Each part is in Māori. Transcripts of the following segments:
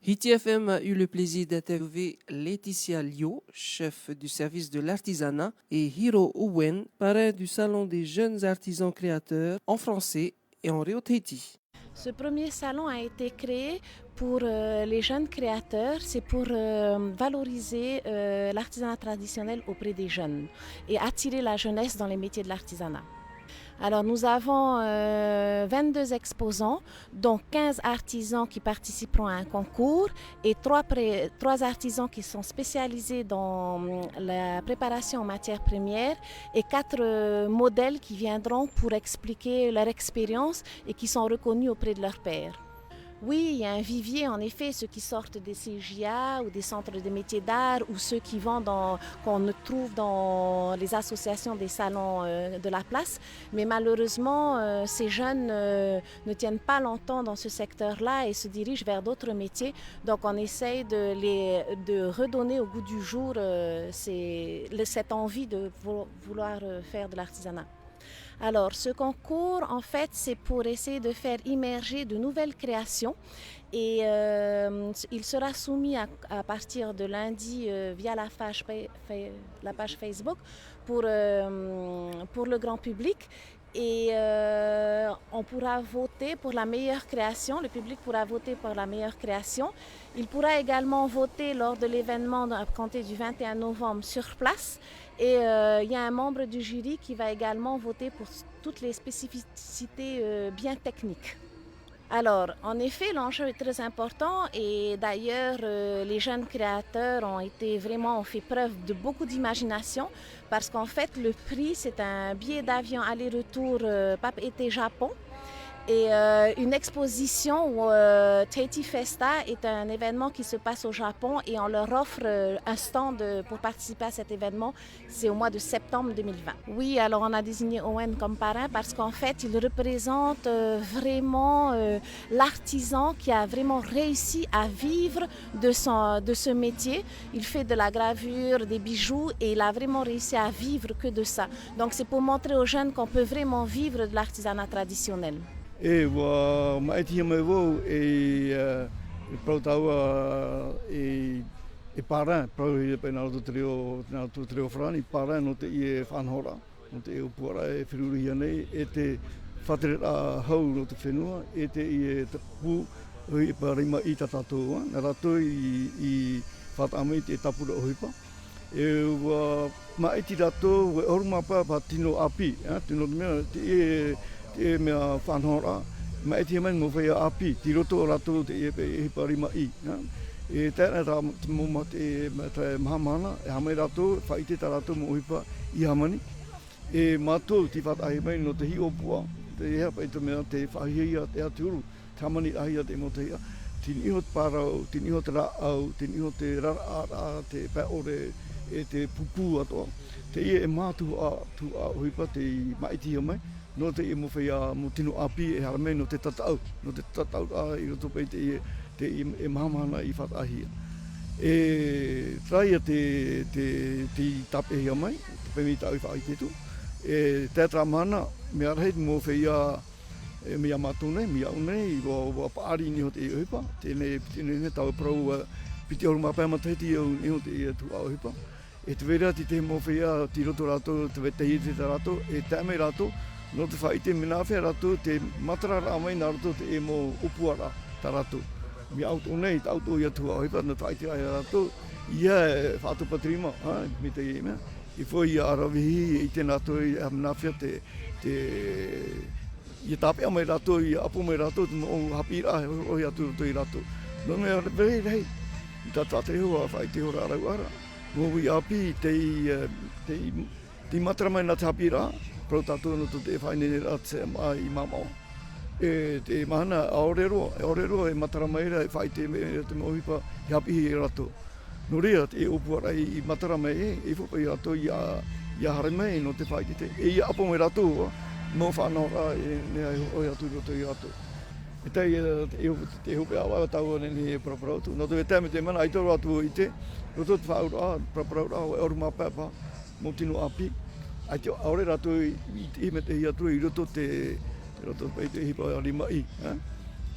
Hiti FM a eu le plaisir d'interviewer Laetitia LIAUT, chef du service de l'artisanat, et Hiro OUWEN, parrain du Salon des Jeunes Artisans Créateurs en français et en REO TAHITI. Ce premier salon a été créé pour les jeunes créateurs, c'est pour valoriser l'artisanat traditionnel auprès des jeunes et attirer la jeunesse dans les métiers de l'artisanat. Alors nous avons 22 exposants, dont 15 artisans qui participeront à un concours et 3 artisans qui sont spécialisés dans la préparation en matières premières et 4 modèles qui viendront pour expliquer leur expérience et qui sont reconnus auprès de leurs pairs. Oui, il y a un vivier, en effet, ceux qui sortent des CJA ou des centres de métiers d'art ou ceux qui vendent qu'on trouve dans les associations des salons de la place. Mais malheureusement, ces jeunes ne tiennent pas longtemps dans ce secteur-là et se dirigent vers d'autres métiers. Donc on essaye de redonner au goût du jour cette envie de vouloir faire de l'artisanat. Alors, ce concours, en fait, c'est pour essayer de faire immerger de nouvelles créations et il sera soumis à partir de lundi via la page Facebook pour le grand public. Et on pourra voter pour la meilleure création, le public pourra voter pour la meilleure création. Il pourra également voter lors de l'événement à compter du 21 novembre sur place. Et il y a un membre du jury qui va également voter pour toutes les spécificités bien techniques. Alors, en effet, l'enjeu est très important et d'ailleurs, les jeunes créateurs ont fait preuve de beaucoup d'imagination parce qu'en fait, le prix, c'est un billet d'avion aller-retour Pape-été-Japon et une exposition où Tahiti Festa est un événement qui se passe au Japon et on leur offre un stand pour participer à cet événement. C'est au mois de septembre 2020. Oui, alors on a désigné Owen comme parrain parce qu'en fait, il représente vraiment l'artisan qui a vraiment réussi à vivre de ce métier. Il fait de la gravure, des bijoux et il a vraiment réussi à vivre que de ça. Donc c'est pour montrer aux jeunes qu'on peut vraiment vivre de l'artisanat traditionnel. E wa maiti mai wo protaua e parrain pro pe na tu trio frani parrain no te e fanhora no te upora e firuri nei e te fatera hau no te whenua e te i te pu i parima i tatatoa na rato i fatamai te tapura ohipa e wa maiti rato we ormapa patino api tino me te mea whanhora, maiti mai ngowhia api, ti roto o rato te e parima i. E tēnā rā mōma te mahamana, e hamai rato, whaite tā rato mo uhipa i hamani. E mātou ti whatahi mai no te hi opua, te ea pai te mea te whahia te aturu, te hamani ahia te moteia. Tini iho te parau, tini iho te raau, tini iho te rara, te paore, e te pupu atoa. Te ia e mātu a uhipa te maiti mai. No te i mowhia mo tino api e haramei no te tatau a i roto pei te e mahamana i whatahia. E traia te tape hia mai, te pemi tau i whaitetu. E tētra mana, me arahei mowhia mea matone, mea une, i wa paari ni ho te i ohipa. Tēne tau prau piti horu mapai matahiti ni ho te i tu a ohipa. E te vera te mowhia ti roto rato, te vetehi te rato, e tēmei rato, no te whaite minawhia rato, te matara rāmai nā rato te e mō upuara tā rato. Mi auto nei, te auto ia tua ohipa, no whaite ai rato, ia e whātu patrima, me te i mea. I fwoi ia arawihi i te nato i minawhia i tāpea mai rato, i apo mai rato, te mō hapira, oi atu roto i rato. No mea rei, i tā tātere hoa whaite hora arau ara. Mō i api te matara mai nā te hapira, pro tātou no te whainene rate i mamao. E te mahana aorero e matara maira e whaite me te mohipa i hapihi i rato. No rea te opuara i matara mai e whupa i rato i a hare mai no te whaite. E i apo mai rato no whanora e nea oi atu roto i rato. E te hupe awa tau nene e praparautu. No te tēme te mana i toro atu i te, roto te whaura praparautu e oru mapapa mo tino api. Ai te aore rato i me te hiatu i roto te roto pei te hipa rima i.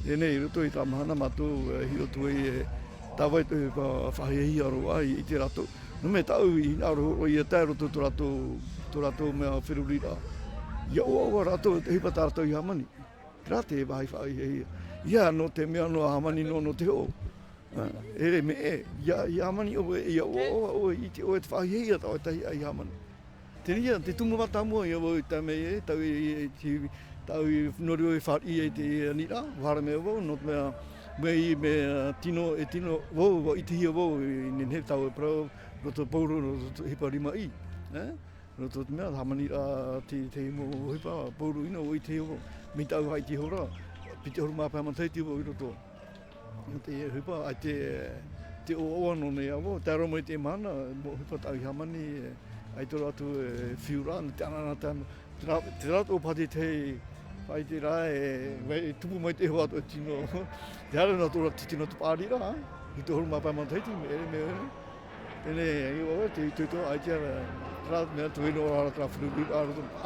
Nei roto I tamahana matou hiro tue tawai te whahehi aro ai I te rato. No me tau I aro o ia tai roto to rato mea whirurira. Ia o rato te hipa tārato I hamani. Tera te wahi whahehi. Ia no te mea no hamani no te o. Ere me ia hamani o ia o I te o te whahehi a tau tahi ai hamani. Tenia te tunga matamua ia o ta me tau tau nori o whari te nira, whara mea wau, not me tino wau, I te hia wau, I he tau e prau, roto pauro, roto hipa rima I. Roto te mea, hamanira te mo hipa, pauro ina o I te hia wau, mi tau hai te hora, pite horu mā pāmatai te wau I roto. Te hipa, ai te o ano nei awo, te aro mai te mana, mo hipa tau I hamani, ai tō ratu whiura, te anana te rato o pati te pai te rā e tupu mai te hoa to tino. Te hara nā tōra titino tu pārira, I tō horu mā pāmatai te me ere me ere. Tēne, I o te tūtō ai te hara, mea tueno o hara tra whiru,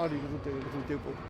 āri roto te po.